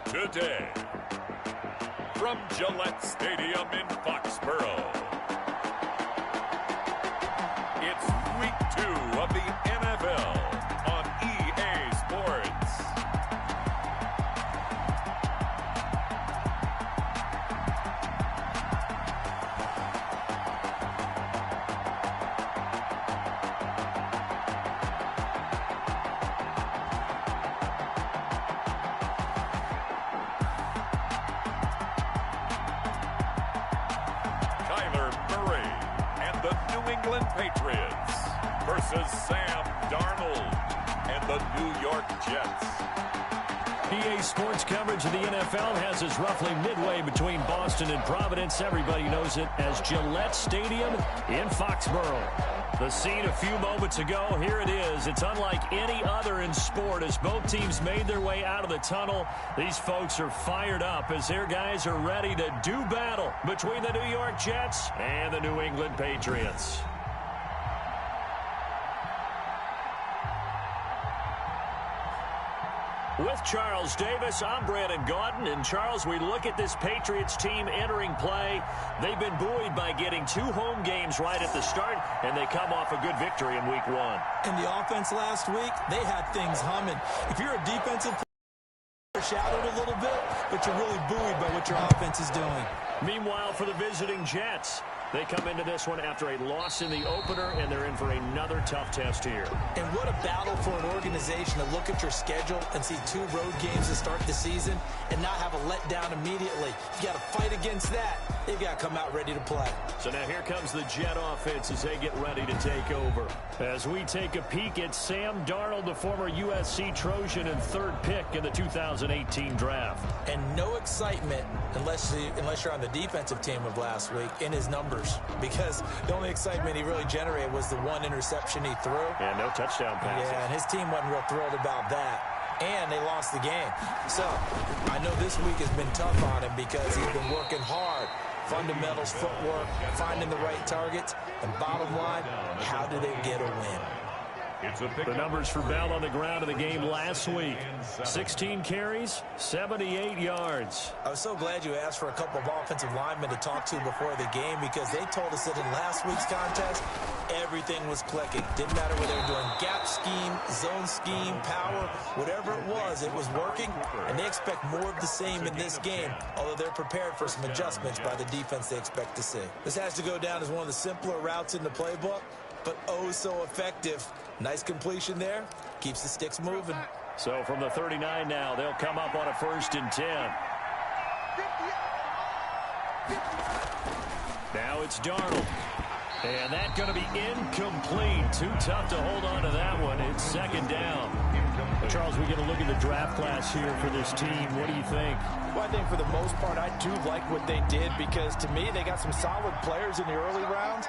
Today, from Gillette Stadium in Foxborough, it's Week 2 of the NFL on EA Sports. England Patriots versus Sam Darnold and the New York Jets. EA Sports coverage of the NFL has us roughly midway between Boston and Providence. Everybody knows it as Gillette Stadium in Foxborough. The scene a few moments ago, here it is. It's unlike any other in sport as both teams made their way out of the tunnel. These folks are fired up as their guys are ready to do battle between the New York Jets and the New England Patriots. With Charles Davis, I'm Brandon Gaudin. And Charles, we look at this Patriots team entering play. They've been buoyed by getting 2 home games right at the start, and they come off a good victory in Week 1. In the offense last week, they had things humming. If you're a defensive player, shadowed a little bit, but you're really buoyed by what your offense is doing. Meanwhile, for the visiting Jets, they come into this one after a loss in the opener, and they're in for another tough test here. And what a battle for an organization to look at your schedule and see 2 road games to start the season and not have a letdown immediately. You got to fight against that. They've got to come out ready to play. So now here comes the Jet offense as they get ready to take over. As we take a peek at Sam Darnold, the former USC Trojan and 3rd pick in the 2018 draft. And no excitement unless you're on the defensive team of last week in his numbers. Because the only excitement he really generated was the 1 interception he threw. And no touchdown passes. Yeah, and his team wasn't real thrilled about that. And they lost the game. So, I know this week has been tough on him because he's been working hard. Fundamentals, footwork, finding the right targets. And bottom line, how do they get a win? The numbers for Bell on the ground in the game last week. 16 carries, 78 yards. I was so glad you asked for a couple of offensive linemen to talk to before the game because they told us that in last week's contest, everything was clicking. Didn't matter whether they were doing gap scheme, zone scheme, power, whatever it was working. And they expect more of the same in this game, although they're prepared for some adjustments by the defense they expect to see. This has to go down as one of the simpler routes in the playbook, but oh so effective. Nice completion there. Keeps the sticks moving. So from the 39 now, they'll come up on a 1st and 10. Now it's Darnold. And that's going to be incomplete. Too tough to hold on to that one. It's 2nd down. Charles, we get a look at the draft class here for this team. What do you think? Well, I think for the most part, I do like what they did because, to me, they got some solid players in the early rounds.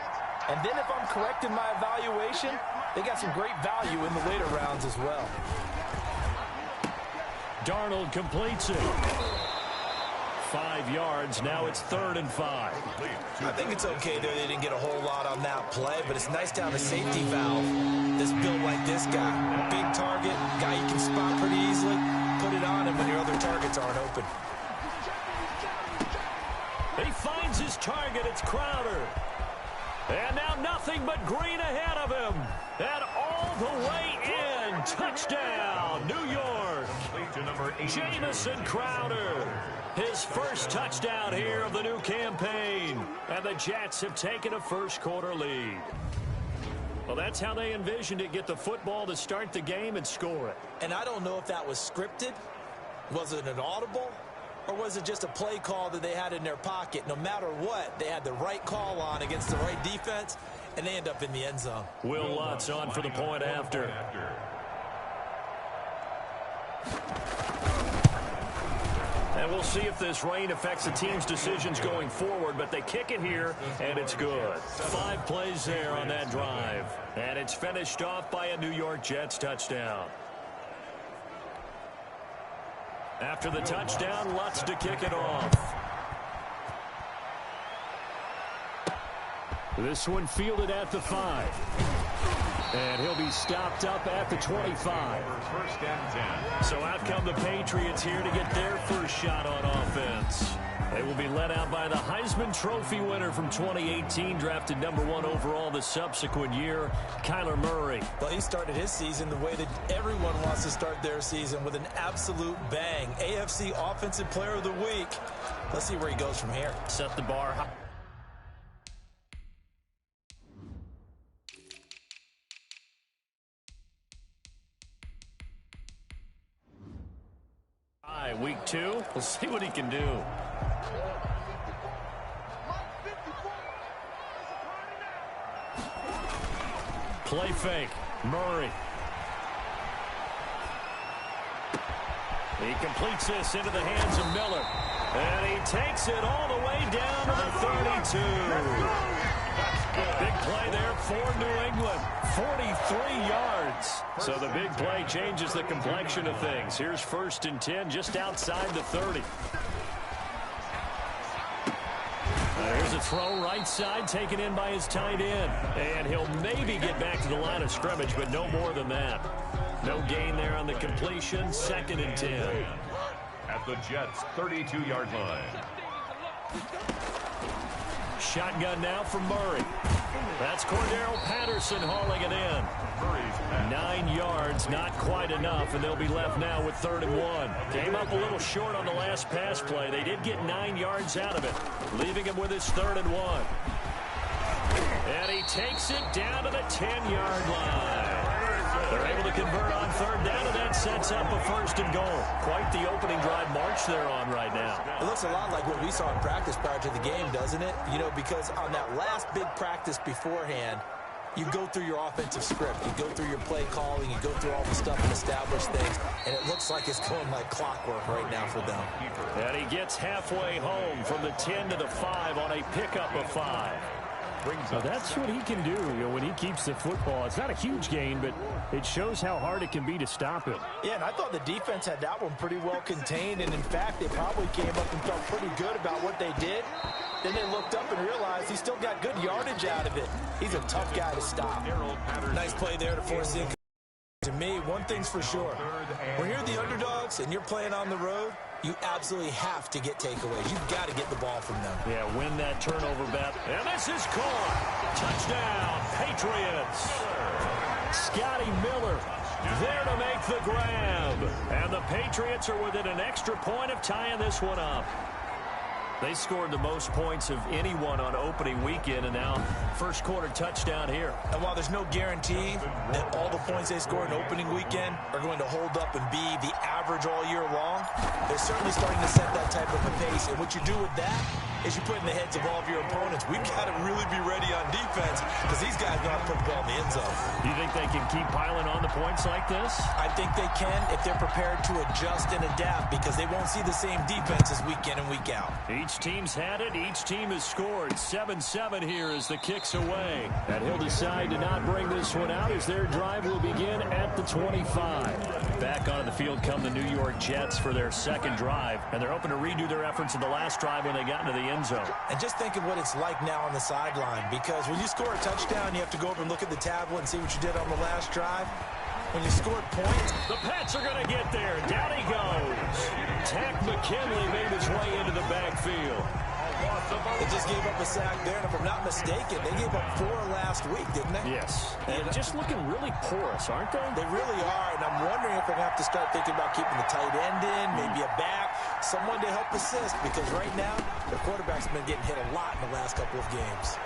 And then if I'm correct in my evaluation, they got some great value in the later rounds as well. Darnold completes it. 5 yards. Now it's 3rd and 5. I think it's okay there. They didn't get a whole lot on that play, but it's nice to have a safety valve that's built like this guy. Big target, guy you can spot pretty easily. Put it on him when your other targets aren't open. He finds his target. It's Crowder. And now nothing but green ahead of him. And all the way in. Touchdown, New York. Jamison Crowder. His first touchdown here of the new campaign. And the Jets have taken a first-quarter lead. Well, that's how they envisioned it. Get the football to start the game and score it. And I don't know if that was scripted. Was it an audible? Or was it just a play call that they had in their pocket? No matter what, they had the right call on against the right defense, and they end up in the end zone. Will Lutz on for the point after. And we'll see if this rain affects the team's decisions going forward, but they kick it here, and it's good. 5 plays there on that drive. And it's finished off by a New York Jets touchdown. After the touchdown, Lutz to kick it off. This one fielded at the 5. And he'll be stopped up at the 25. First and 10. So out come the Patriots here to get their first shot on offense. They will be led out by the Heisman Trophy winner from 2018, drafted #1 overall the subsequent year, Kyler Murray. Well, he started his season the way that everyone wants to start their season, with an absolute bang. AFC Offensive Player of the Week. Let's see where he goes from here. Set the bar high. Week 2, we'll see what he can do. Play fake. Murray. He completes this into the hands of Miller. And he takes it all the way down to the 32. Big play there for New England. 43 yards. So the big play changes the complexion of things. Here's 1st and 10 just outside the 30. There's a throw right side taken in by his tight end. And he'll maybe get back to the line of scrimmage, but no more than that. No gain there on the completion. 2nd and 10. At the Jets' 32-yard line. Shotgun now from Murray. That's Cordero Patterson hauling it in. 9 yards, not quite enough, and they'll be left now with 3rd and 1. Came up a little short on the last pass play. They did get 9 yards out of it, leaving him with his 3rd and 1. And he takes it down to the 10-yard line. They're able to convert on 3rd down, and that sets up a 1st and goal. Quite the opening drive march they're on right now. It looks a lot like what we saw in practice prior to the game, doesn't it? You know, because on that last big practice beforehand, you go through your offensive script, you go through your play calling, you go through all the stuff and establish things, and it looks like it's going like clockwork right now for them. And he gets halfway home from the 10 to the 5 on a pickup of 5. Well, that's what he can do, when he keeps the football. It's not a huge gain, but it shows how hard it can be to stop him. Yeah, and I thought the defense had that one pretty well contained, and in fact, they probably came up and felt pretty good about what they did. Then they looked up and realized he still got good yardage out of it. He's a tough guy to stop. Nice play there to force the. To me, one thing's for sure. When you're the underdogs and you're playing on the road, you absolutely have to get takeaways. You've got to get the ball from them. Yeah, win that turnover bet. And this is caught. Touchdown, Patriots. Scotty Miller there to make the grab. And the Patriots are within an extra point of tying this one up. They scored the most points of anyone on opening weekend, and now first quarter touchdown here. And while there's no guarantee that all the points they score in opening weekend are going to hold up and be the average all year long, they're certainly starting to set that type of a pace. And what you do with that is you put in the heads of all of your opponents, we've got to really be ready on defense because these guys know how to put the ball in the end zone. Do you think they can keep piling on the points like this? I think they can if they're prepared to adjust and adapt, because they won't see the same defenses week in and week out. Each team's had it. Each team has scored. 7-7 here as the kick's away. And he'll decide to not bring this one out as their drive will begin at the 25. Back onto the field come the New York Jets for their second drive, and they're hoping to redo their efforts in the last drive when they got into the end zone. And just think of what it's like now on the sideline, because when you score a touchdown, you have to go over and look at the tablet and see what you did on the last drive. When you scored points, the Pats are going to get there. Down he goes. Tack McKinley made his way into the backfield. They just gave up a sack there, and if I'm not mistaken, they gave up 4 last week, didn't they? Yes. And just looking really porous, aren't they? They really are, and I'm wondering if they're going to have to start thinking about keeping the tight end in, maybe a back, someone to help assist, because right now, their quarterback's been getting hit a lot in the last couple of games.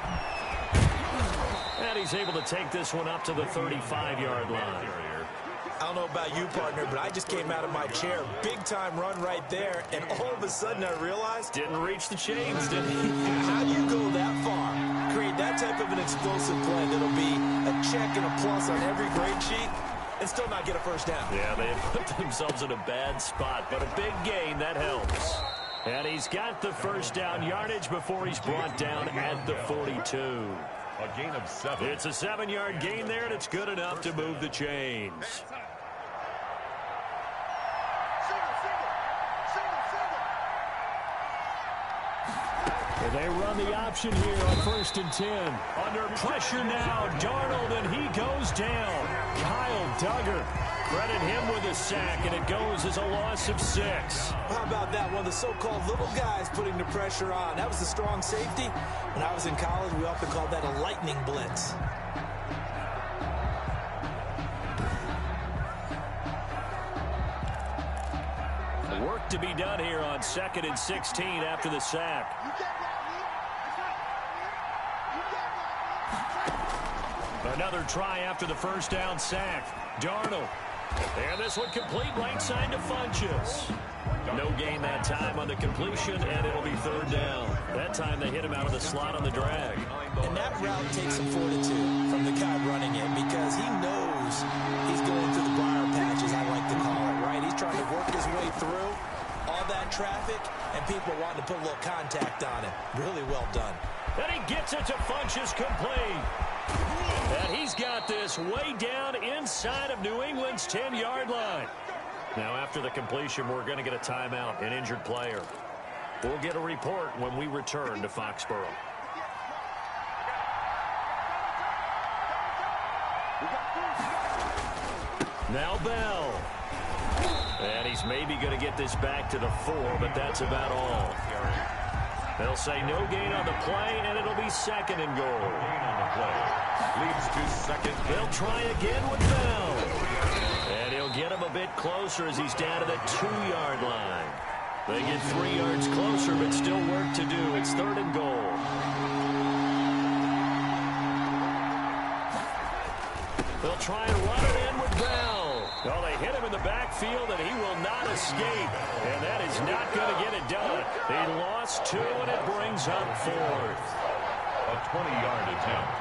And he's able to take this one up to the 35-yard line. I don't know about you, partner, but I just came out of my chair. Big-time run right there, and all of a sudden I realized... Didn't reach the chains, did he? How do you go that far? Create that type of an explosive play that'll be a check and a plus on every grade sheet and still not get a first down. Yeah, they have put themselves in a bad spot, but a big gain, that helps. And he's got the first down yardage before he's brought down at the 42. A gain of 7. It's a 7-yard gain there, and it's good enough to move the chains. They run the option here on 1st and 10. Under pressure now, Darnold, and he goes down. Kyle Duggar, credit him with a sack, and it goes as a loss of 6. How about that? One of the so-called little guys putting the pressure on. That was the strong safety. When I was in college, we often called that a lightning blitz. Work to be done here on 2nd and 16 after the sack. Another try after the first down sack. Darnold. And this one complete right side to Funchess. No gain that time on the completion, and it'll be 3rd down. That time they hit him out of the slot on the drag. And that route takes some fortitude from the guy running it because he knows he's going through the briar patches, I like to call it, right? He's trying to work his way through all that traffic, and people wanting to put a little contact on it. Really well done. And he gets it to Funchess complete. And he's got this way down inside of New England's 10-yard line. Now, after the completion, we're going to get a timeout, an injured player. We'll get a report when we return to Foxborough. Now Bell. And he's maybe going to get this back to the 4, but that's about all. They'll say no gain on the play, and it'll be 2nd and goal. Gain on the play. Leads to 2nd. They'll try again with Bell. And he'll get him a bit closer as he's down to the 2-yard line. They get 3 yards closer, but still work to do. It's 3rd and goal. They'll try and run it in with Bell. Well, they hit him in the backfield, and he will not escape. And that is not going to get it done. They lost 2, and it brings up 4th. A 20-yard attempt.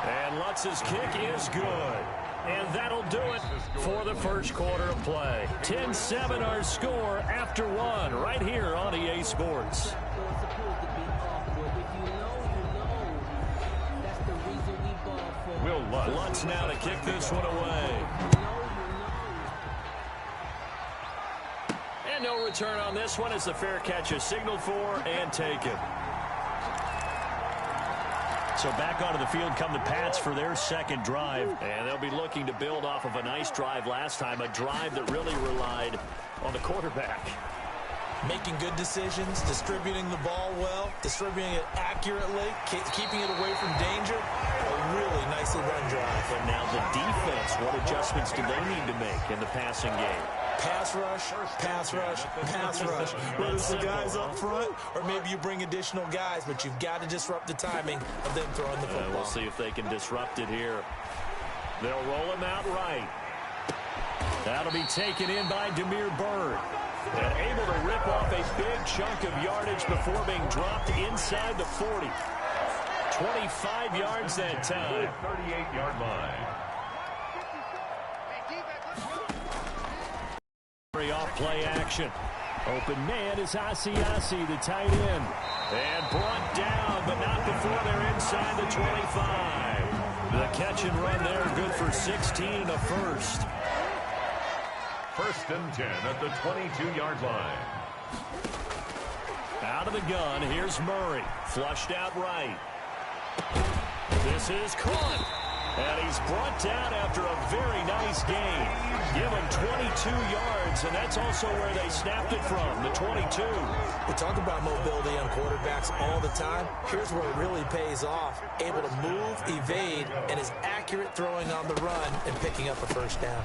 And Lutz's kick is good. And that'll do it for the first quarter of play. 10-7 our score after 1 right here on EA Sports. Will Lutz. Lutz now to kick this one away. And no return on this one as the fair catch is signaled for and taken. So back onto the field come the Pats for their 2nd drive. And they'll be looking to build off of a nice drive last time, a drive that really relied on the quarterback. Making good decisions, distributing the ball well, distributing it accurately, keeping it away from danger. A really nicely run drive. And now the defense, what adjustments do they need to make in the passing game? Pass rush, pass rush, pass rush. Whether it's the guys up front or maybe you bring additional guys, but you've got to disrupt the timing of them throwing the football. We'll see if they can disrupt it here. They'll roll him out right. That'll be taken in by Demir Bird. And able to rip off a big chunk of yardage before being dropped inside the 40. 25 yards that time. 38-yard line. Off play action. Open man is Asiasi, the tight end. And brought down, but not before they're inside the 25. The catch and run there, good for 16 and a first. 1st and 10 at the 22-yard line. Out of the gun, here's Murray. Flushed out right. This is caught. And he's brought down after a very nice game. Give him 22 yards, and that's also where they snapped it from, the 22. We talk about mobility on quarterbacks all the time. Here's where it really pays off. Able to move, evade, and is accurate throwing on the run and picking up a first down.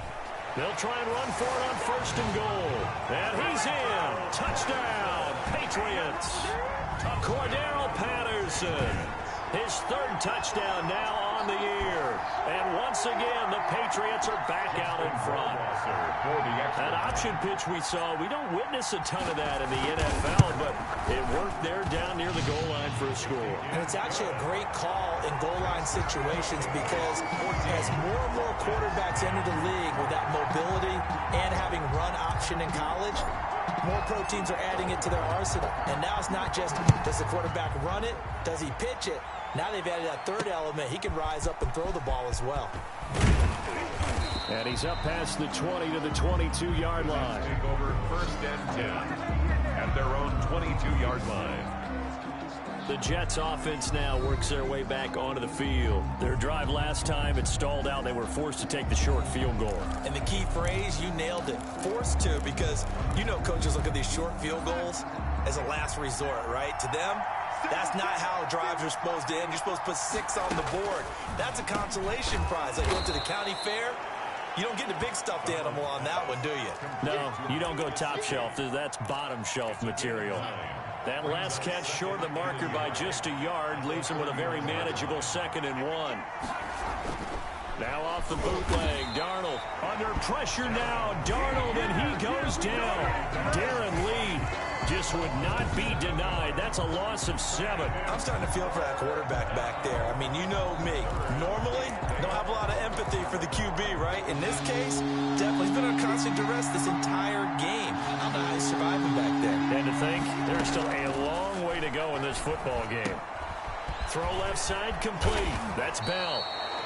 They'll try and run for it on 1st and goal. And he's in. Touchdown, Patriots. Cordero Patterson. His 3rd touchdown now on the year. And once again, the Patriots are back out in front. That option pitch we saw, we don't witness a ton of that in the NFL, but it worked there down near the goal line for a score. And it's actually a great call in goal line situations because as more and more quarterbacks enter the league with that mobility and having run option in college, more pro teams are adding it to their arsenal. And now it's not just, does the quarterback run it? Does he pitch it? Now they've added that 3rd element. He can rise up and throw the ball as well. And he's up past the 20 to the 22-yard line. Take over 1st and 10 at their own 22-yard line. The Jets offense now works their way back onto the field. Their drive last time, it stalled out. They were forced to take the short field goal. And the key phrase, you nailed it, forced to, because you know coaches look at these short field goals as a last resort, right? To them, that's not how drives are supposed to end. You're supposed to put 6 on the board. That's a consolation prize. Like going to the county fair, you don't get the big stuffed animal on that one, do you? No, you don't go top shelf. That's bottom shelf material. That last catch short of the marker by just a yard leaves him with a very manageable 2nd and 1. Now off the bootleg, Darnold under pressure now. Darnold, and he goes down. Darren Lee just would not be denied. That's a loss of 7. I'm starting to feel for that quarterback back there. I mean, you know me. Normally, don't have a lot of empathy for the QB, right? In this case, definitely he's been on constant duress this entire game. I don't know how he's surviving back there. And to think, there's still a long way to go in this football game. Throw left side complete. That's Bell.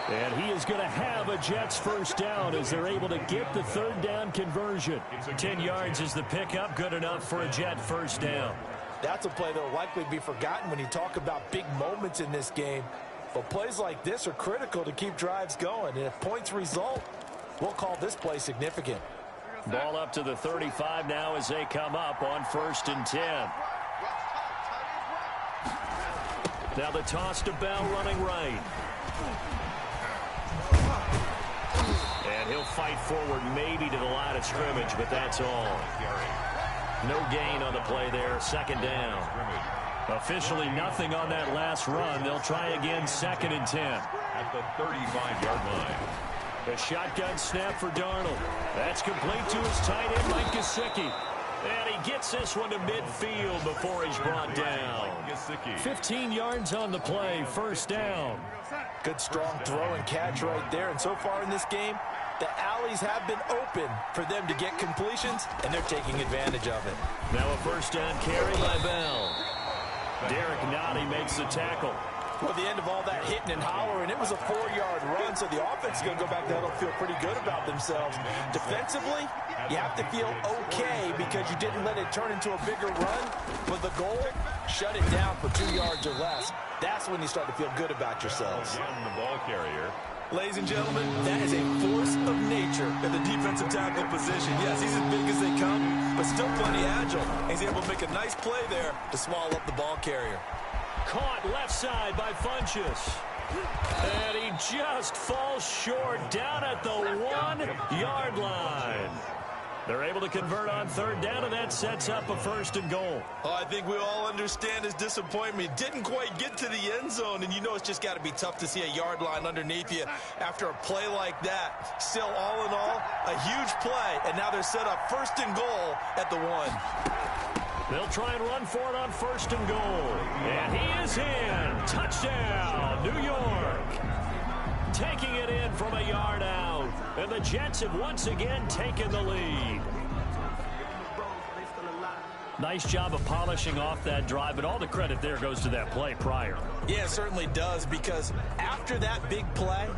And he is going to have a Jets first down as they're able to get the 3rd down conversion. 10 yards is the pickup, good enough for a Jet first down. That's a play that will likely be forgotten when you talk about big moments in this game. But plays like this are critical to keep drives going. And if points result, we'll call this play significant. Ball up to the 35 now as they come up on 1st and 10. Now the toss to Bell running right. And he'll fight forward maybe to the line of scrimmage, but that's all. No gain on the play there, 2nd down. Officially nothing on that last run. They'll try again, 2nd and 10. At the 35-yard line. The shotgun snap for Darnold. That's complete to his tight end, Mike Gesicki. And he gets this one to midfield before he's brought down. 15 yards on the play, 1st down. Good strong throw and catch right there. And so far in this game, the alleys have been open for them to get completions, and they're taking advantage of it. Now a 1st down carry by Bell. Derek Nottie makes the tackle. Well, the end of all that hitting and hollering, it was a 4-yard run, so the offense is going to go back there and feel pretty good about themselves. Defensively, you have to feel okay because you didn't let it turn into a bigger run. But the goal, shut it down for 2 yards or less. That's when you start to feel good about yourselves. The ball carrier. Ladies and gentlemen, that is a force of nature at the defensive tackle position. Yes, he's as big as they come, but still plenty agile. He's able to make a nice play there to swallow up the ball carrier. Caught left side by Funchess. And he just falls short down at the 1-yard line. They're able to convert on 3rd down, and that sets up a 1st and goal. Oh, I think we all understand his disappointment. Didn't quite get to the end zone, and you know it's just got to be tough to see a yard line underneath you after a play like that. Still, all in all, a huge play, and now they're set up 1st and goal at the 1. They'll try and run for it on 1st and goal. And he is in. Touchdown, New York. Taking it in from a yard out. And the Jets have once again taken the lead. Nice job of polishing off that drive, but all the credit there goes to that play prior. Yeah, it certainly does, because after that big play,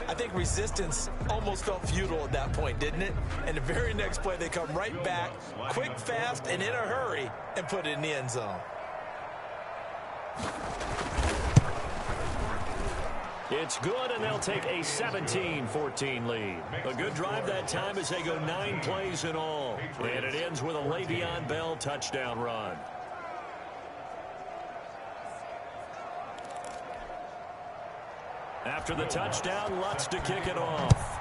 I think resistance almost felt futile at that point, didn't it? And the very next play, they come right back, quick, fast, and in a hurry, and put it in the end zone. It's good, and they'll take a 17-14 lead. A good drive that time as they go 9 plays in all. And it ends with a Le'Veon Bell touchdown run. After the touchdown, Lutz to kick it off.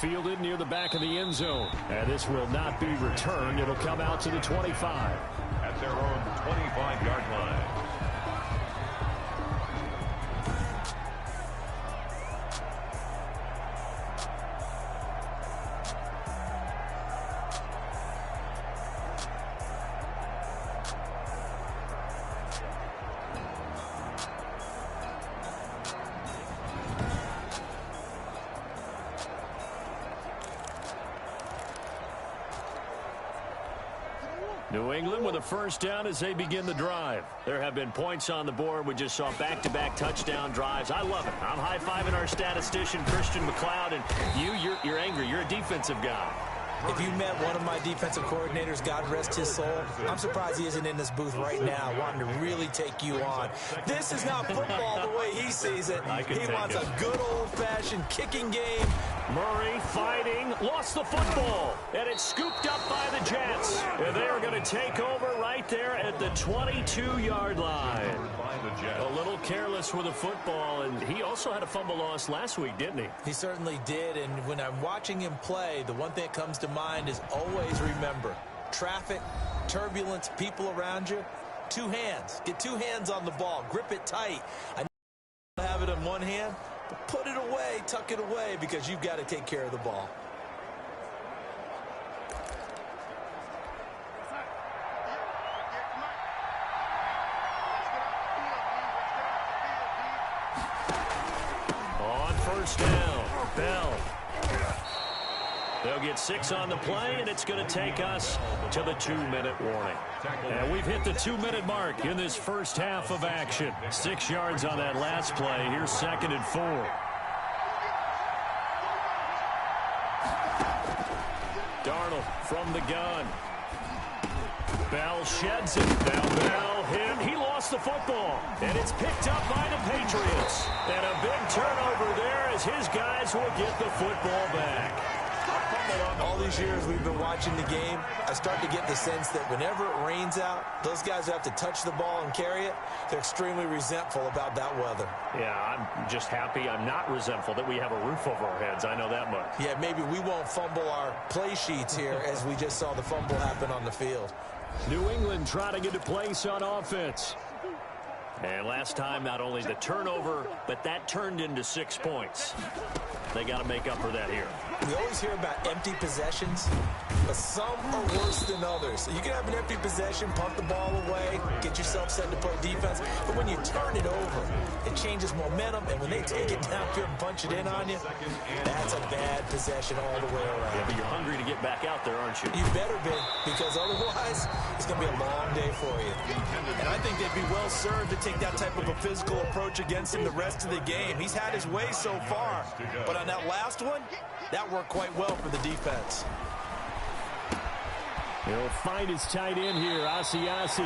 Fielded near the back of the end zone. And this will not be returned. It'll come out to the 25. At their own 25-yard line. New England with a first down as they begin the drive. There have been points on the board. We just saw back-to-back touchdown drives. I love it. I'm high-fiving our statistician, Christian McLeod, and you're angry. You're a defensive guy. If you met one of my defensive coordinators, God rest his soul, I'm surprised he isn't in this booth right now wanting to really take you on. This is not football the way he sees it. He wants a good old-fashioned kicking game. Murray fighting, lost the football, and it's scooped up by the Jets. And they're going to take over right there at the 22-yard line. A little careless with the football, and he also had a fumble loss last week, didn't he? He certainly did, and when I'm watching him play, the one thing that comes to mind is always remember, traffic, turbulence, people around you, two hands. Get two hands on the ball. Grip it tight. I know have it in one hand, but put it away, tuck it away, because you've got to take care of the ball. On first down, Bell. They'll get 6 on the play, and it's going to take us to the 2-minute warning. And we've hit the 2-minute mark in this first half of action. 6 yards on that last play. Here's 2nd and 4. Darnold from the gun. Bell sheds it. Now Bell hit. He lost the football. And it's picked up by the Patriots. And a big turnover there as his guys will get the football back. All these years we've been watching the game, I start to get the sense that whenever it rains out, those guys who have to touch the ball and carry it, they're extremely resentful about that weather. Yeah, I'm just happy I'm not resentful that we have a roof over our heads. I know that much. Yeah, maybe we won't fumble our play sheets here as we just saw the fumble happen on the field. New England trying to get a place on offense. And last time, not only the turnover, but that turned into 6 points. They got to make up for that here. We always hear about empty possessions, but some are worse than others. So you can have an empty possession, punt the ball away, get yourself set to play defense, but when you turn it over, it changes momentum, and when they take it downfield and punch it in on you, that's a bad possession all the way around. Yeah, but you're hungry to get back out there, aren't you? You better be, because otherwise, it's going to be a long day for you. And I think they'd be well served to take that type of a physical approach against him the rest of the game. He's had his way so far, but on that last one, that worked quite well for the defense. He'll find his tight end here, Asiasi.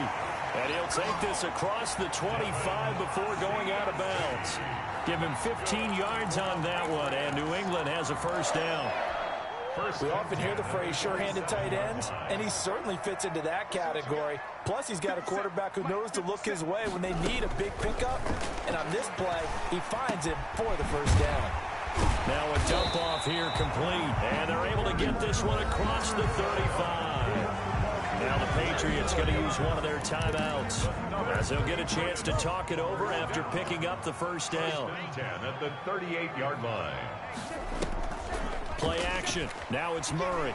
And he'll take this across the 25 before going out of bounds. Give him 15 yards on that one, and New England has a first down. We often hear the phrase sure-handed tight ends, and he certainly fits into that category. Plus, he's got a quarterback who knows to look his way when they need a big pickup. And on this play, he finds him for the first down. Now a dump off here complete, and they're able to get this one across the 35. Now the Patriots going to use one of their timeouts as they'll get a chance to talk it over after picking up the first down. 10 at the 38-yard line. Play action. Now it's Murray.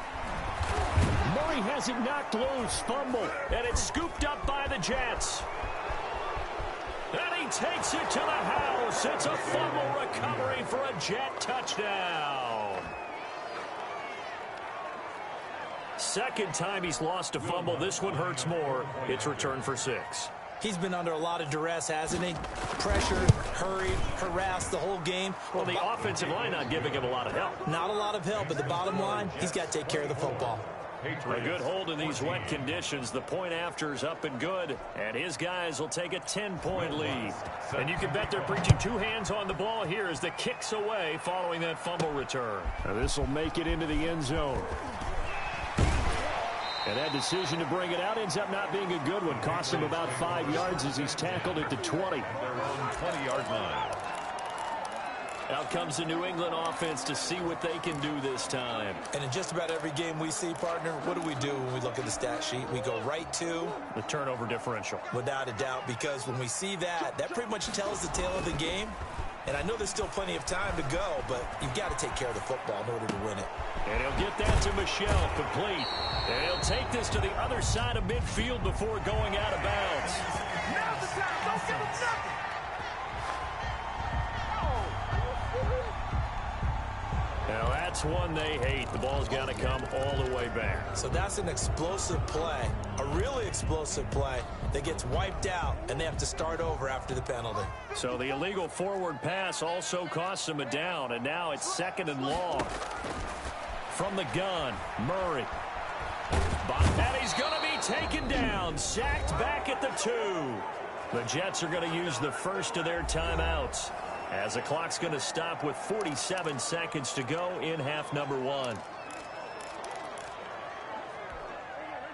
Murray has it knocked loose. Fumble. And it's scooped up by the Jets. And he takes it to the house. It's a fumble recovery for a Jet touchdown. Second time he's lost a fumble. This one hurts more. It's returned for 6. He's been under a lot of duress, hasn't he? Pressured, hurried, harassed the whole game. Well, the offensive line not giving him a lot of help. Not a lot of help, but the bottom line, he's got to take care of the football. A good hold in these wet conditions. The point after's up and good, and his guys will take a 10-point lead. And you can bet they're preaching 2 hands on the ball here as the kick's away following that fumble return. This will make it into the end zone. And that decision to bring it out ends up not being a good one. Cost him about 5 yards as he's tackled at the 20. Their own 20-yard line. Out comes the New England offense to see what they can do this time. And in just about every game we see, partner, what do we do when we look at the stat sheet? We go right to the turnover differential. Without a doubt, because when we see that, that pretty much tells the tale of the game. And I know there's still plenty of time to go, but you've got to take care of the football in order to win it. And he'll get that to Michelle, complete. And he'll take this to the other side of midfield before going out of bounds. Now's the time. Don't give him nothing. Now that's one they hate. The ball's got to come all the way back. So that's an explosive play, a really explosive play that gets wiped out, and they have to start over after the penalty. So the illegal forward pass also costs them a down, and now it's 2nd and long. From the gun, Murray. And he's going to be taken down, sacked back at the 2. The Jets are going to use the first of their timeouts as the clock's going to stop with 47 seconds to go in half number 1.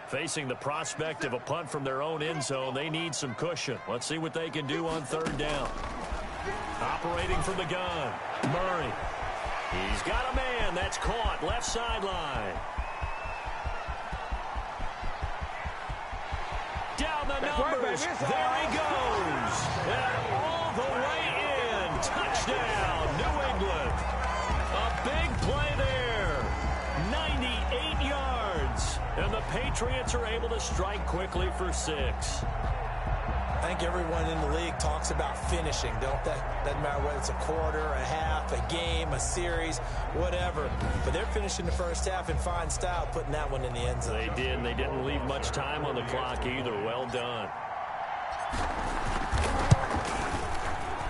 Facing the prospect of a punt from their own end zone, they need some cushion. Let's see what they can do on 3rd down. Operating from the gun, Murray. He's got a man that's caught left sideline. Down the numbers. There he goes. And all the way in. Touchdown, New England. A big play there. 98 yards. And the Patriots are able to strike quickly for 6. I think everyone in the league talks about finishing, don't they? Doesn't matter whether it's a quarter, a half, a game, a series, whatever. But they're finishing the first half in fine style, putting that one in the end zone. They did, and they didn't leave much time on the clock either. Well done.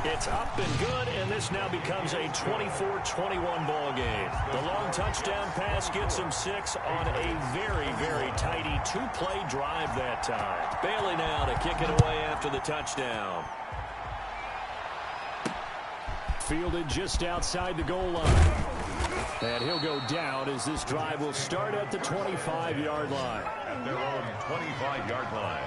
It's up and good, and this now becomes a 24-21 ball game. The long touchdown pass gets them 6 on a very, very tidy 2-play drive that time. Bailey now to kick it away after the touchdown. Fielded just outside the goal line. And he'll go down as this drive will start at the 25-yard line. At their own 25-yard line.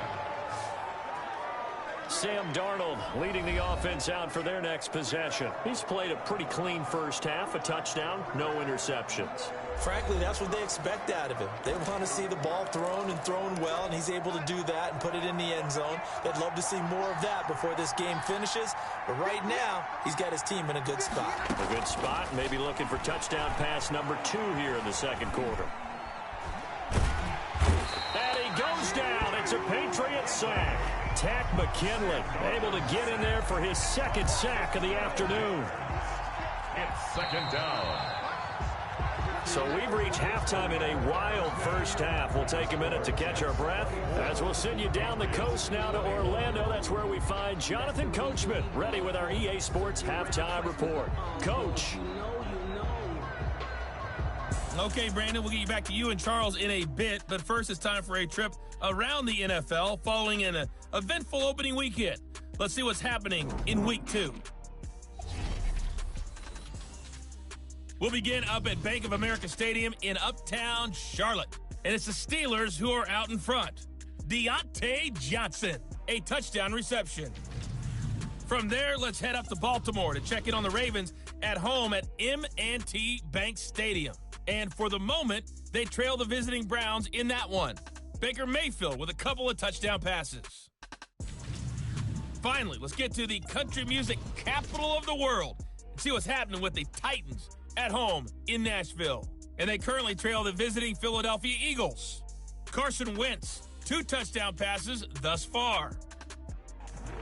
Sam Darnold leading the offense out for their next possession. He's played a pretty clean first half, a touchdown, no interceptions. Frankly, that's what they expect out of him. They want to see the ball thrown and thrown well, and he's able to do that and put it in the end zone. They'd love to see more of that before this game finishes. But right now, he's got his team in a good spot. A good spot, maybe looking for touchdown pass number 2 here in the second quarter. And he goes down. It's a Patriots sack. Tack McKinley able to get in there for his 2nd sack of the afternoon. It's 2nd down. So we've reached halftime in a wild first half. We'll take a minute to catch our breath as we'll send you down the coast now to Orlando. That's where we find Jonathan Coachman ready with our EA Sports halftime report. Coach. Okay, Brandon, we'll get you back to you and Charles in a bit, but first it's time for a trip around the NFL following an eventful opening weekend. Let's see what's happening in Week 2. We'll begin up at Bank of America Stadium in uptown Charlotte, and it's the Steelers who are out in front. Deontay Johnson, a touchdown reception. From there, let's head up to Baltimore to check in on the Ravens at home at M&T Bank Stadium. And for the moment, they trail the visiting Browns in that one. Baker Mayfield with a couple of touchdown passes. Finally, let's get to the country music capital of the world and see what's happening with the Titans at home in Nashville. And they currently trail the visiting Philadelphia Eagles. Carson Wentz, 2 touchdown passes thus far.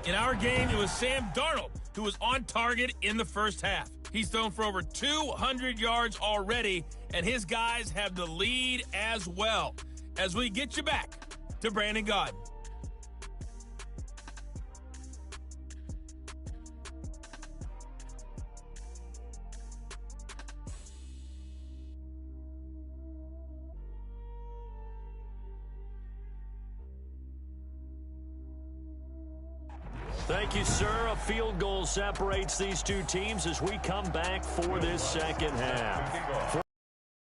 In our game, it was Sam Darnold who was on target in the first half. He's thrown for over 200 yards already, and his guys have the lead as well. As we get you back to Brandon Gaudin. Thank you, sir. A field goal separates these two teams as we come back for this second half.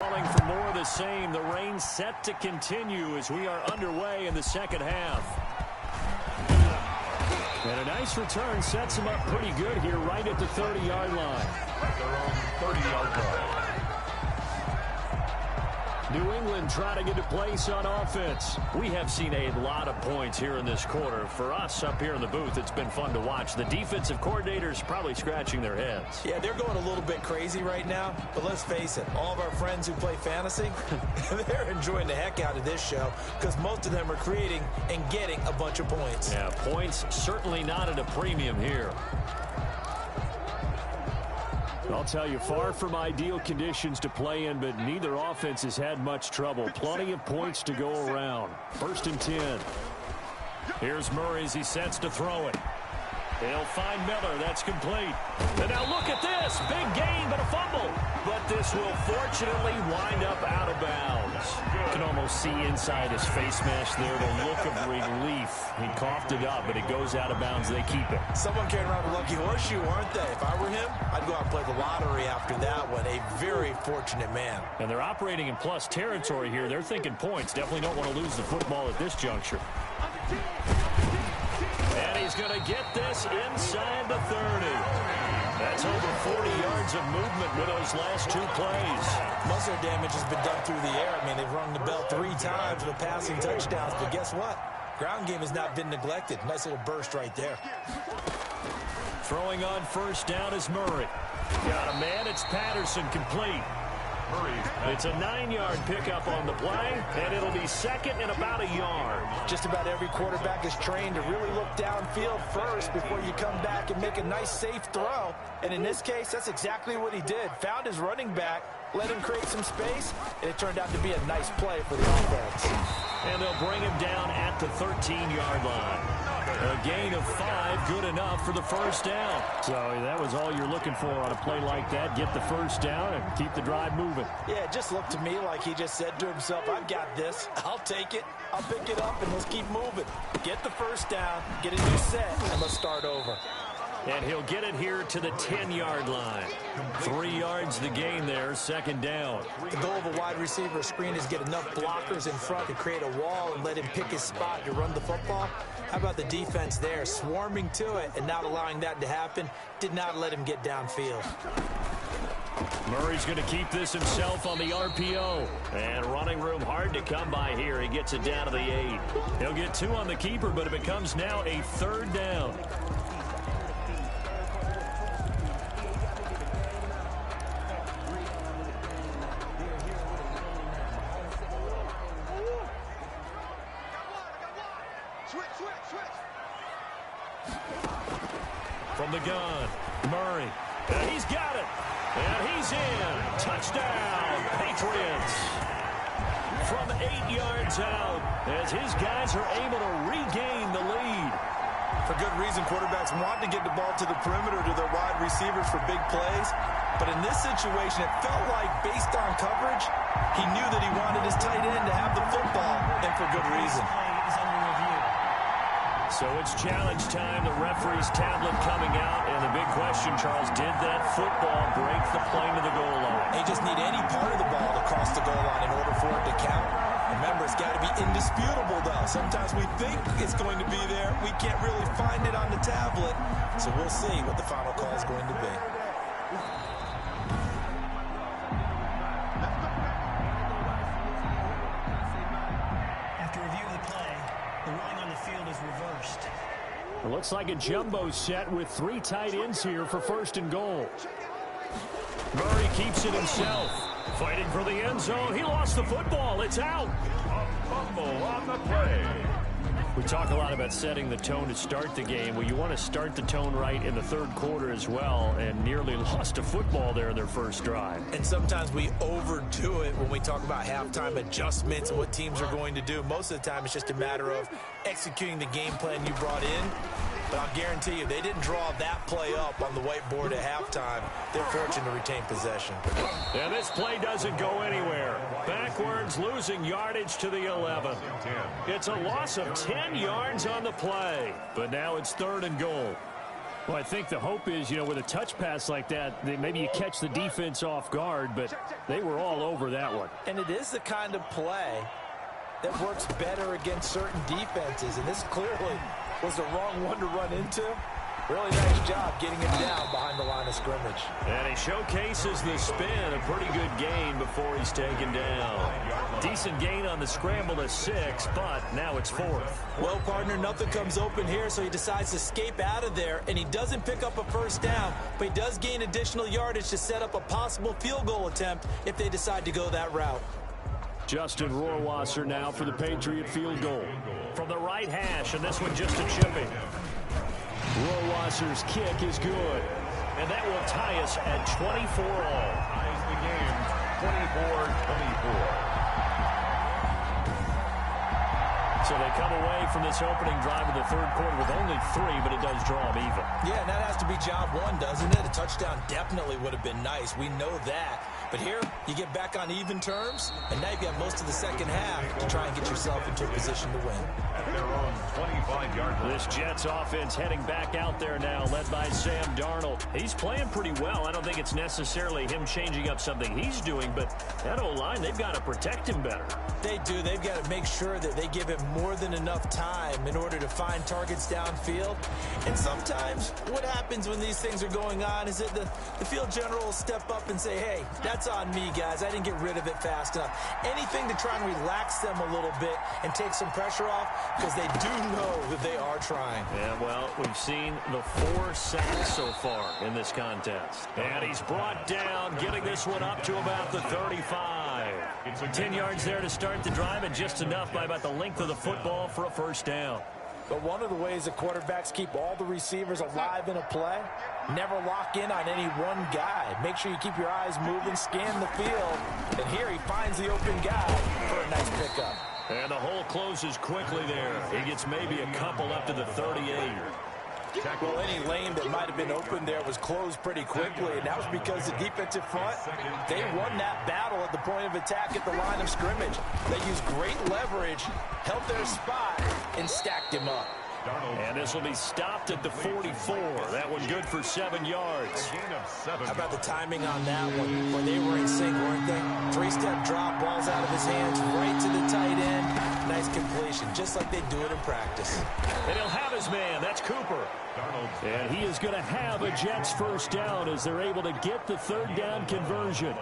Falling for more of the same. The rain set to continue as we are underway in the second half. And a nice return sets him up pretty good here right at the 30-yard line. At their own 30-yard line. New England trying to get a place on offense. We have seen a lot of points here in this quarter. For us up here in the booth, it's been fun to watch. The defensive coordinators probably scratching their heads. Yeah, they're going a little bit crazy right now, but let's face it, all of our friends who play fantasy, they're enjoying the heck out of this show because most of them are creating and getting a bunch of points. Yeah, points certainly not at a premium here. I'll tell you, far from ideal conditions to play in, but neither offense has had much trouble. Plenty of points to go around. 1st and 10. Here's Murray as he sets to throw it. They'll find Miller. That's complete. And now look at this. Big gain, but a fumble. But this will fortunately wind up out of bounds. You can almost see inside his face mask there the look of relief. He coughed it up, but it goes out of bounds. They keep it. Someone carrying around a lucky horseshoe, aren't they? If I were him, I'd go out and play the lottery after that one. A very fortunate man. And they're operating in plus territory here. They're thinking points. Definitely don't want to lose the football at this juncture. And he's going to get this inside the 30. That's over 40 yards of movement with those last two plays. Muscle damage has been done through the air. I mean, they've rung the bell 3 times with passing touchdowns. But guess what? Ground game has not been neglected. Nice little burst right there. Throwing on first down is Murray. Got a man. It's Patterson, complete. It's a 9-yard pickup on the play, and it'll be second and about a yard. Just about every quarterback is trained to really look downfield first before you come back and make a nice, safe throw. And in this case, that's exactly what he did. Found his running back, let him create some space, and it turned out to be a nice play for the offense. And they'll bring him down at the 13-yard line. A gain of 5, good enough for the first down. So that was all you're looking for on a play like that. Get the first down and keep the drive moving. Yeah, it just looked to me like he just said to himself, I've got this. I'll take it. I'll pick it up, and let's keep moving. Get the first down, get a new set, and let's start over. And he'll get it here to the 10-yard line. 3 yards the gain there, second down. The goal of a wide receiver screen is get enough blockers in front to create a wall and let him pick his spot to run the football. How about the defense there, swarming to it and not allowing that to happen? Did not let him get downfield. Murray's going to keep this himself on the RPO. And running room hard to come by here. He gets it down to the 8. He'll get 2 on the keeper, but it becomes now a third down. From the gun, Murray. And he's got it. And he's in. Touchdown, Patriots. From 8 yards out, as his guys are able to regain the lead. For good reason, quarterbacks want to get the ball to the perimeter to their wide receivers for big plays. But in this situation, it felt like, based on coverage, he knew that he wanted his tight end to have the football, and for good reason. So it's challenge time. The referee's tablet coming out. And the big question, Charles, did that football break the plane to the goal line? They just need any part of the ball to cross the goal line in order for it to count. Remember, it's got to be indisputable, though. Sometimes we think it's going to be there. We can't really find it on the tablet. So we'll see what the final call is going to be. After review of the play, the ruling on the field is reversed. It looks like a jumbo set with 3 tight ends here for first and goal. Murray keeps it himself. Fighting for the end zone. He lost the football. It's out. A fumble on the play. We talk a lot about setting the tone to start the game. Well, you want to start the tone right in the third quarter as well, and nearly lost a football there in their first drive. And sometimes we overdo it when we talk about halftime adjustments and what teams are going to do. Most of the time, it's just a matter of executing the game plan you brought in. But I'll guarantee you, they didn't draw that play up on the whiteboard at halftime. They're fortunate to retain possession. And this play doesn't go anywhere. Backwards, losing yardage to the 11. It's a loss of 10 yards on the play. But now it's third and goal. Well, I think the hope is, with a touch pass like that, maybe you catch the defense off guard, but they were all over that one. And it is the kind of play that works better against certain defenses, and this clearly was the wrong one to run into. Really nice job getting him down behind the line of scrimmage. And he showcases the spin, a pretty good gain before he's taken down. Decent gain on the scramble to 6, but now it's 4th. Well, partner, nothing comes open here, so he decides to escape out of there, and he doesn't pick up a first down, but he does gain additional yardage to set up a possible field goal attempt if they decide to go that route. Justin Rohrwasser now for the Patriot field goal. From the right hash, and this one just a chipping. Rohrwasser's kick is good. And that will tie us at 24 all. Ties the game 24-24. So they come away from this opening drive of the third quarter with only 3, but it does draw them even. Yeah, and that has to be job one, doesn't it? A touchdown definitely would have been nice. We know that. But here, you get back on even terms, and now you've got most of the second half to try and get yourself into a position to win. At their own 25-yard line. This Jets offense heading back out there now, led by Sam Darnold. He's playing pretty well. I don't think it's necessarily him changing up something he's doing, but that O-line, they've got to protect him better. They do. They've got to make sure that they give him more than enough time in order to find targets downfield. And sometimes what happens when these things are going on is that the field general will step up and say, hey, that's on me, guys. I didn't get rid of it fast enough. Anything to try and relax them a little bit and take some pressure off, because they do know that they are trying. Yeah, well, we've seen the 4 sacks so far in this contest. And he's brought down, getting this one up to about the 35. 10 yards there to start the drive, and just enough by about the length of the football for a first down. But one of the ways that quarterbacks keep all the receivers alive in a play, never lock in on any one guy. Make sure you keep your eyes moving, scan the field. And here he finds the open guy for a nice pickup. And the hole closes quickly there. He gets maybe a couple up to the 38. Well, any lane that might have been open there was closed pretty quickly, and that was because the defensive front, they won that battle at the point of attack at the line of scrimmage. They used great leverage, held their spot, and stacked him up. And this will be stopped at the 44. That one good for 7 yards. How about the timing on that one? When they were in sync, weren't they? 3-step drop, balls out of his hands, right to the tight end. Nice completion, just like they do it in practice. And he'll have his man. That's Cooper. And he is going to have a Jets first down as they're able to get the third down conversion.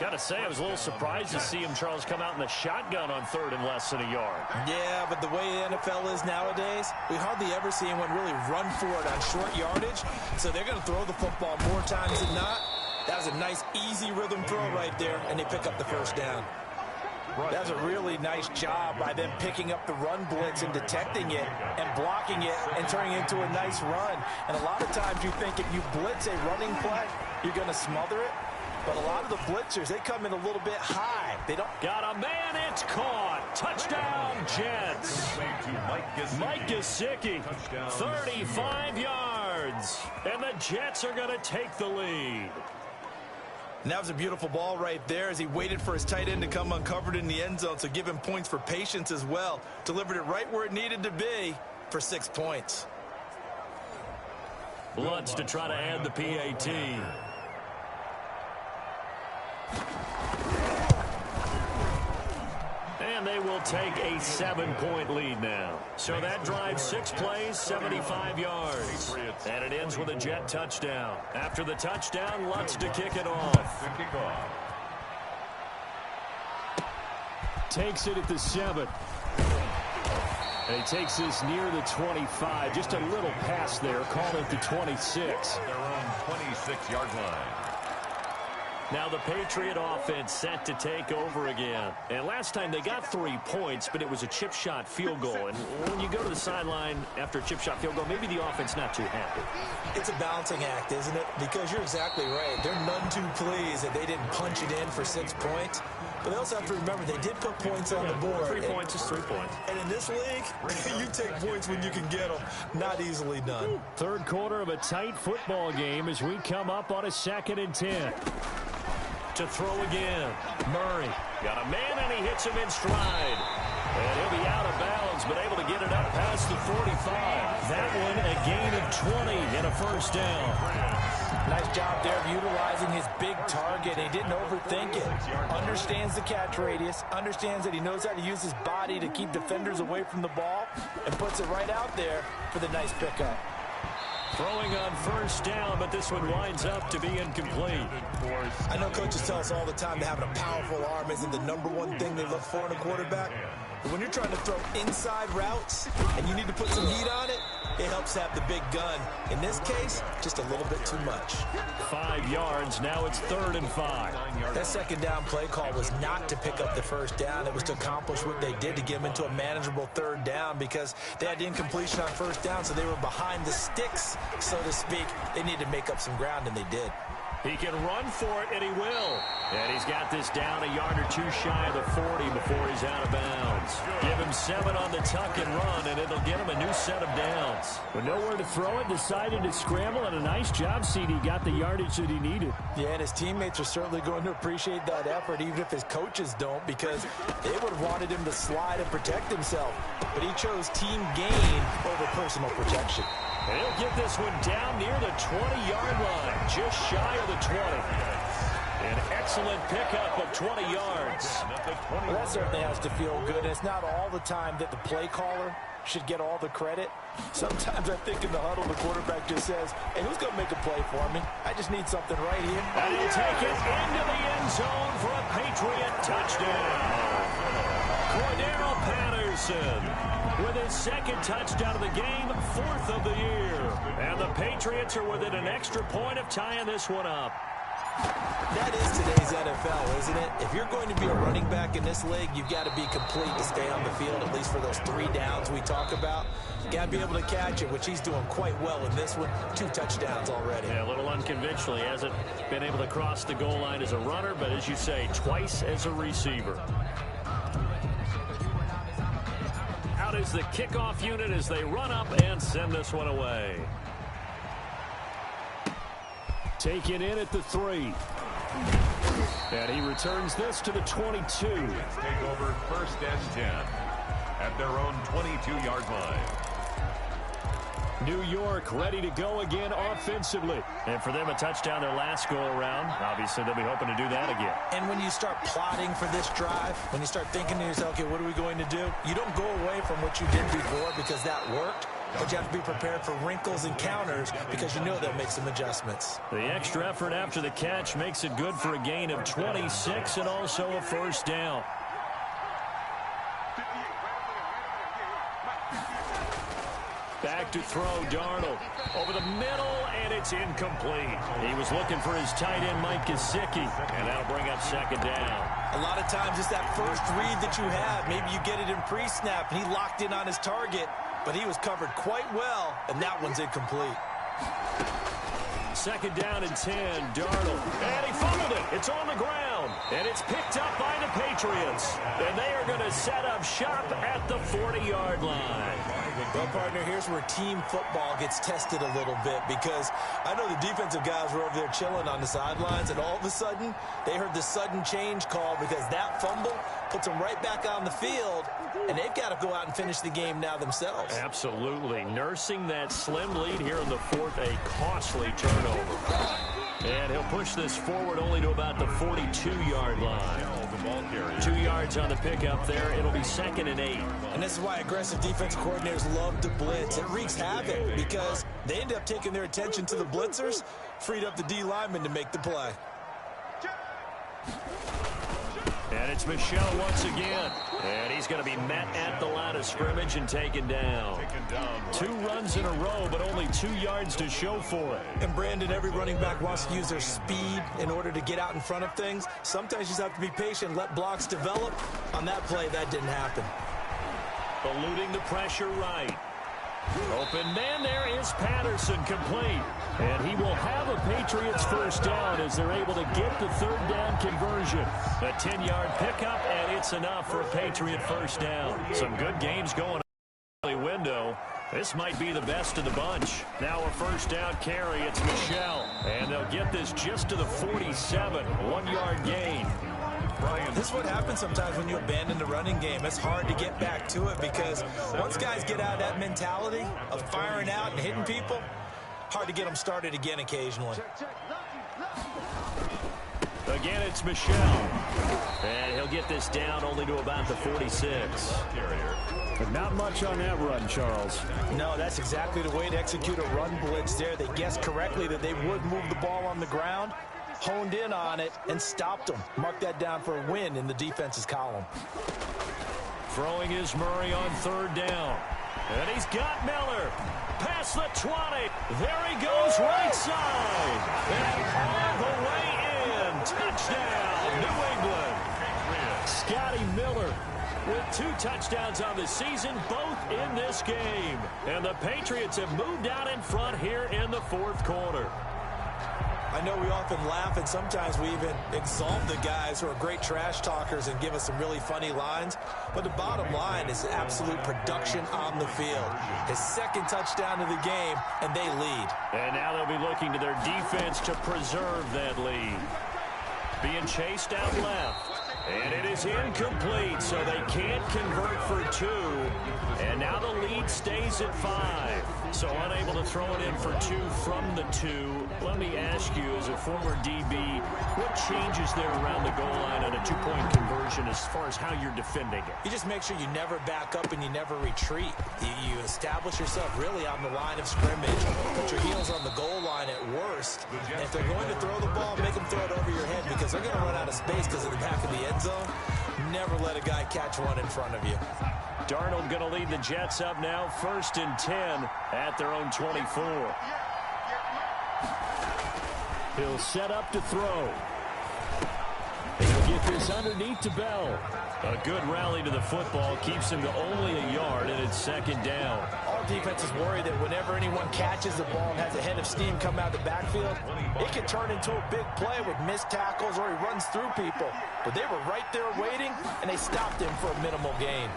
Got to say, I was a little surprised to see him, Charles, come out in the shotgun on third and less than a yard. Yeah, but the way the NFL is nowadays, we hardly ever see anyone really run for it on short yardage. So they're going to throw the football more times than not. That was a nice, easy rhythm throw right there, and they pick up the first down. That was a really nice job by them picking up the run blitz and detecting it and blocking it and turning it into a nice run. And a lot of times you think if you blitz a running play, you're going to smother it. But a lot of the blitzers, they come in a little bit high. They don't. Got a man, it's caught. Touchdown, Jets. Mike Gesicki, 35 yards. And the Jets are going to take the lead. And that was a beautiful ball right there as he waited for his tight end to come uncovered in the end zone. So give him points for patience as well. Delivered it right where it needed to be for 6 points. Lutz to try to add the PAT. And they will take a 7-point lead now. So that drives 6 plays, 75 yards. And it ends with a Jet touchdown. After the touchdown, Lutz to kick it off. Takes it at the 7. And he takes this near the 25. Just a little pass there. Call it the 26. Their own 26-yard line. Now the Patriot offense set to take over again. And last time they got 3 points, but it was a chip shot field goal. And when you go to the sideline after a chip shot field goal, maybe the offense not too happy. It's a balancing act, isn't it? Because you're exactly right. They're none too pleased that they didn't punch it in for 6 points. But they also have to remember they did put points on the board. 3 points is 3 points. And in this league, you take points when you can get them. Not easily done. Third quarter of a tight football game as we come up on a 2nd and 10. To throw again. Murray got a man, and he hits him in stride. And he'll be out of bounds, but able to get it up past the 45. That one a gain of 20 and a first down. Nice job there of utilizing his big target. He didn't overthink it. Understands the catch radius. Understands that he knows how to use his body to keep defenders away from the ball. And puts it right out there for the nice pickup. Throwing on first down, but this one winds up to be incomplete. I know coaches tell us all the time that having a powerful arm isn't the #1 thing they look for in a quarterback. But when you're trying to throw inside routes and you need to put some heat on it, it helps have the big gun. In this case, just a little bit too much. 5 yards. Now it's 3rd and 5. That second down play call was not to pick up the first down. It was to accomplish what they did to get them into a manageable 3rd down because they had incompletion on first down, so they were behind the sticks, so to speak. They needed to make up some ground, and they did. He can run for it, and he will. And he's got this down a yard or two shy of the 40 before he's out of bounds. Give him 7 on the tuck and run, and it'll get him a new set of downs. With nowhere to throw it, decided to scramble, and a nice job, CD. Got the yardage that he needed. Yeah, and his teammates are certainly going to appreciate that effort, even if his coaches don't, because they would have wanted him to slide and protect himself. But he chose team gain over personal protection. And he'll get this one down near the 20-yard line, just shy of the 20. An excellent pickup of 20 yards. Well, that certainly has to feel good. And it's not all the time that the play caller should get all the credit. Sometimes I think in the huddle, the quarterback just says, hey, who's going to make a play for me? I just need something right here. And he'll take it into the end zone for a Patriot touchdown. Cordero Patterson with his second touchdown of the game, 4th of the year. And the Patriots are within an extra point of tying this one up. That is today's NFL, isn't it? If you're going to be a running back in this league, you've got to be complete to stay on the field, at least for those 3 downs we talk about. Got to be able to catch it, which he's doing quite well in this one. 2 touchdowns already. Yeah, a little unconventional. He hasn't been able to cross the goal line as a runner, but as you say, twice as a receiver. Out is the kickoff unit as they run up and send this one away. Taken in at the 3. And he returns this to the 22. Take over 1st and 10 at their own 22-yard line. New York ready to go again offensively. And for them, a touchdown their last go-around. Obviously, they'll be hoping to do that again. And when you start plotting for this drive, when you start thinking to yourself, okay, what are we going to do? You don't go away from what you did before because that worked. But you have to be prepared for wrinkles and counters because you know they'll make some adjustments. The extra effort after the catch makes it good for a gain of 26 and also a 1st down. Back to throw, Darnold. Over the middle, and it's incomplete. He was looking for his tight end, Mike Gesicki, and that'll bring up 2nd down. A lot of times it's that first read that you have. Maybe you get it in pre-snap, and he locked in on his target, but he was covered quite well, and that one's incomplete. 2nd down and 10, Darnold. And he fumbled it. It's on the ground. And it's picked up by the Patriots. And they are going to set up shop at the 40-yard line. Well, partner, here's where team football gets tested a little bit because I know the defensive guys were over there chilling on the sidelines, and all of a sudden, they heard the sudden change call because that fumble puts them right back on the field, and they've got to go out and finish the game now themselves. Absolutely. Nursing that slim lead here in the 4th, a costly turnover. And he'll push this forward only to about the 42-yard line. 2 yards on the pickup there. It'll be 2nd and 8. And this is why aggressive defense coordinators love to blitz. It wreaks havoc because they end up taking their attention to the blitzers, freed up the D lineman to make the play. And it's Michel once again. And he's going to be met at the line of scrimmage and taken down. 2 runs in a row, but only 2 yards to show for it. And Brandon, every running back wants to use their speed in order to get out in front of things. Sometimes you just have to be patient, let blocks develop. On that play, that didn't happen. Eluding the pressure right. Open man, there is Patterson, complete. And he will have a Patriots 1st down as they're able to get the 3rd down conversion. A 10-yard pickup, and it's enough for a Patriot 1st down. Some good games going on in the window. This might be the best of the bunch. Now a 1st down carry, it's Michel. And they'll get this just to the 47, 1-yard gain. This is what happens sometimes when you abandon the running game. It's hard to get back to it because once guys get out of that mentality of firing out and hitting people, hard to get them started again occasionally. Again, it's Michel. And he'll get this down only to about the 46. But not much on that run, Charles. No, that's exactly the way to execute a run blitz there. They guessed correctly that they would move the ball on the ground, honed in on it, and stopped them. Mark that down for a win in the defense's column. Throwing is Murray on 3rd down. And he's got Miller. Past the 20. There he goes, right side. And all the way in. Touchdown, New England. Scotty Miller with 2 touchdowns on the season, both in this game. And the Patriots have moved out in front here in the 4th quarter. I know we often laugh, and sometimes we even exalt the guys who are great trash talkers and give us some really funny lines. But the bottom line is absolute production on the field. His second touchdown of the game, and they lead. And now they'll be looking to their defense to preserve that lead. Being chased out left. And it is incomplete, so they can't convert for 2. And now the lead stays at 5. So unable to throw it in for 2 from the 2. Let me ask you, as a former DB, what changes there around the goal line on a 2-point conversion as far as how you're defending it? You just make sure you never back up and you never retreat. You establish yourself really on the line of scrimmage. Put your heels on the goal line at worst. And if they're going to throw the ball, make them throw it over your head because they're going to run out of space because of the back of the end zone. Never let a guy catch one in front of you. Darnold going to lead the Jets up now, 1st and 10 at their own 24. He'll set up to throw. He'll get this underneath to Bell. A good rally to the football keeps him to only a yard, and it's 2nd down. All defenses worry that whenever anyone catches the ball and has a head of steam come out of the backfield, it can turn into a big play with missed tackles or he runs through people. But they were right there waiting, and they stopped him for a minimal gain.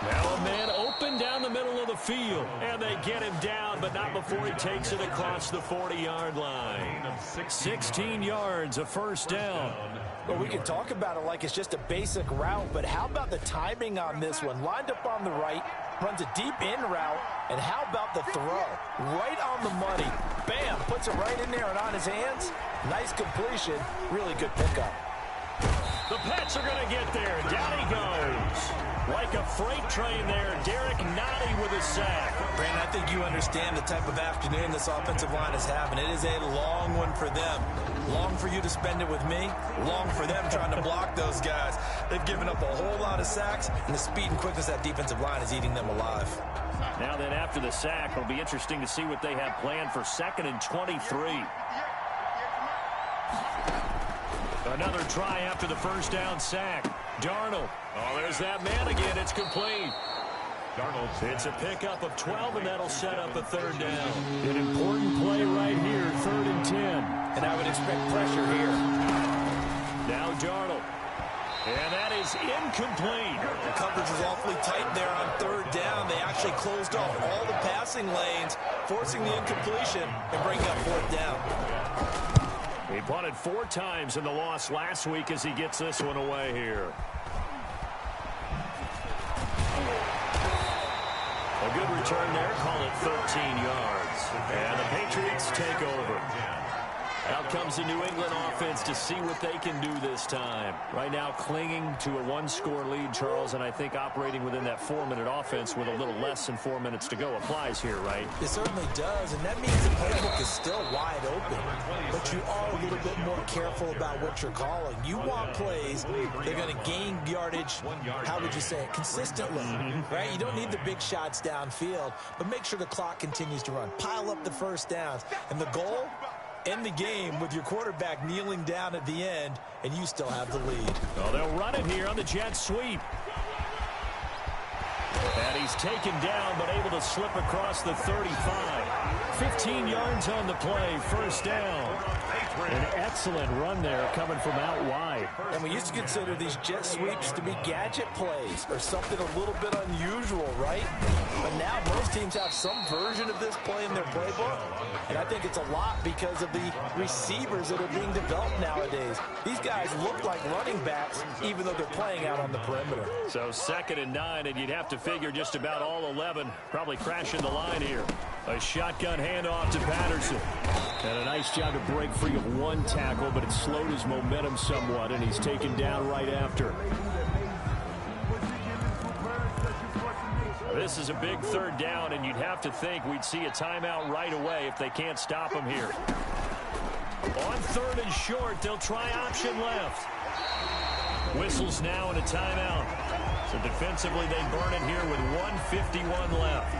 Now a man open down the middle of the field, and they get him down, but not before he takes it across the 40-yard line. 16 yards, a 1st down. Well, we can talk about it like it's just a basic route, but how about the timing on this one? Lined up on the right, runs a deep in route, and how about the throw? Right on the money. Bam, puts it right in there and on his hands. Nice completion, really good pickup. The Pats are going to get there. Down he goes. Like a freight train there, Derek Nottie with a sack. Brandon, I think you understand the type of afternoon this offensive line is having. It is a long one for them. Long for you to spend it with me. Long for them trying to block those guys. They've given up a whole lot of sacks, and the speed and quickness of that defensive line is eating them alive. Now then, after the sack, it'll be interesting to see what they have planned for 2nd and 23. Another try after the 1st down sack. Darnold. Oh, there's that man again. It's complete. Darnold. It's a pickup of 12, and that'll set up a 3rd down. An important play right here, 3rd and 10. And I would expect pressure here. Now Darnold. And that is incomplete. The coverage was awfully tight there on 3rd down. They actually closed off all the passing lanes, forcing the incompletion and bringing up 4th down. He punted 4 times in the loss last week as he gets this one away here. A good return there, call it 13 yards. And the Patriots take over. Out comes the New England offense to see what they can do this time. Right now clinging to a 1-score lead, Charles, and I think operating within that 4-minute offense with a little less than 4 minutes to go applies here, right? It certainly does, and that means the playbook is still wide open. But you are a little bit more careful about what you're calling. You want plays they're going to gain yardage, how would you say it, consistently, right? You don't need the big shots downfield, but make sure the clock continues to run. Pile up the 1st downs, and the goal? End the game with your quarterback kneeling down at the end, and you still have the lead. Oh, they'll run it here on the jet sweep. And he's taken down, but able to slip across the 35. 15 yards on the play, 1st down. An excellent run there coming from out wide. And we used to consider these jet sweeps to be gadget plays or something a little bit unusual, right? But now most teams have some version of this play in their playbook. And I think it's a lot because of the receivers that are being developed nowadays. These guys look like running backs even though they're playing out on the perimeter. So 2nd and 9, and you'd have to figure just about all 11 probably crashing the line here. A shotgun handoff to Patterson. And a nice job to break free of 1 tackle, but it slowed his momentum somewhat, and he's taken down right after. This is a big 3rd down, and you'd have to think we'd see a timeout right away if they can't stop him here. On 3rd and short, they'll try option left. Whistles now and a timeout. So defensively, they burn it here with 1:51 left.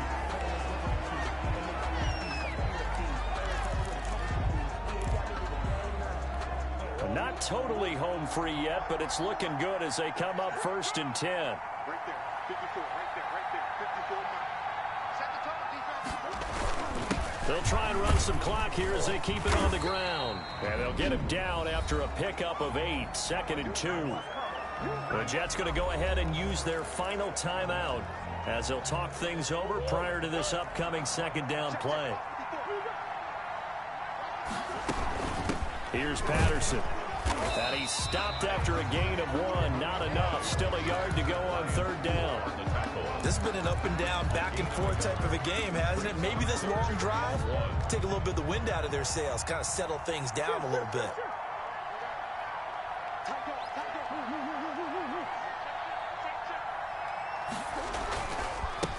Not totally home free yet, but it's looking good as they come up 1st and 10. Right there, 54, right there, 54 miles. Set the tone, defense. They'll try and run some clock here as they keep it on the ground. And they'll get him down after a pickup of 8, 2nd and 2. The Jets going to go ahead and use their final timeout as they'll talk things over prior to this upcoming 2nd down play. Here's Patterson. And he's stopped after a gain of 1. Not enough. Still a yard to go on 3rd down. This has been an up and down, back and forth type of a game, hasn't it? Maybe this long drive, take a little bit of the wind out of their sails, kind of settle things down a little bit.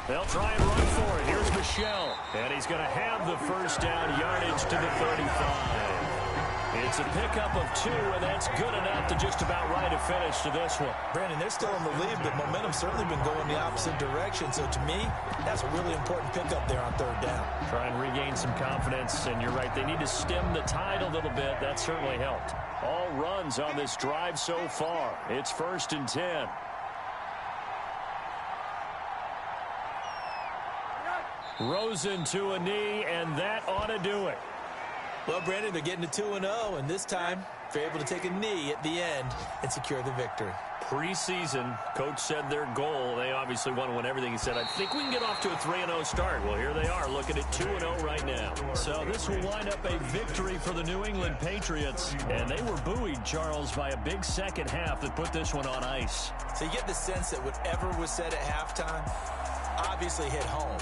They'll try and run for it. Here's Michel. And he's going to have the 1st down yardage to the 35. It's a pickup of 2, and that's good enough to just about write a finish to this one. Brandon, they're still in the lead, but momentum's certainly been going the opposite direction. So to me, that's a really important pickup there on 3rd down. Try and regain some confidence, and you're right. They need to stem the tide a little bit. That certainly helped. All runs on this drive so far. It's 1st and 10. Rosen to a knee, and that ought to do it. Well, Brandon, they're getting to 2-0, and this time they're able to take a knee at the end and secure the victory. Preseason, coach said their goal, they obviously want to win everything. He said, I think we can get off to a 3-0 start. Well, here they are looking at 2-0 right now. So this will wind up a victory for the New England Patriots. And they were buoyed, Charles, by a big second half that put this one on ice. So you get the sense that whatever was said at halftime obviously hit home.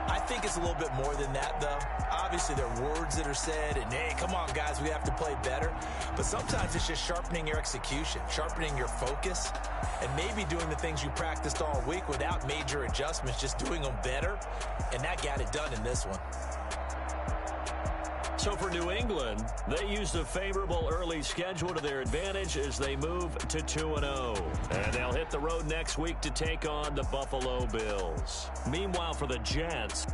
I think it's a little bit more than that, though. Obviously, there are words that are said, and, hey, come on, guys, we have to play better. But sometimes it's just sharpening your execution, sharpening your focus, and maybe doing the things you practiced all week without major adjustments, just doing them better. And that got it done in this one. So for New England, they used a favorable early schedule to their advantage as they move to 2-0. And they'll hit the road next week to take on the Buffalo Bills. Meanwhile, for the Jets,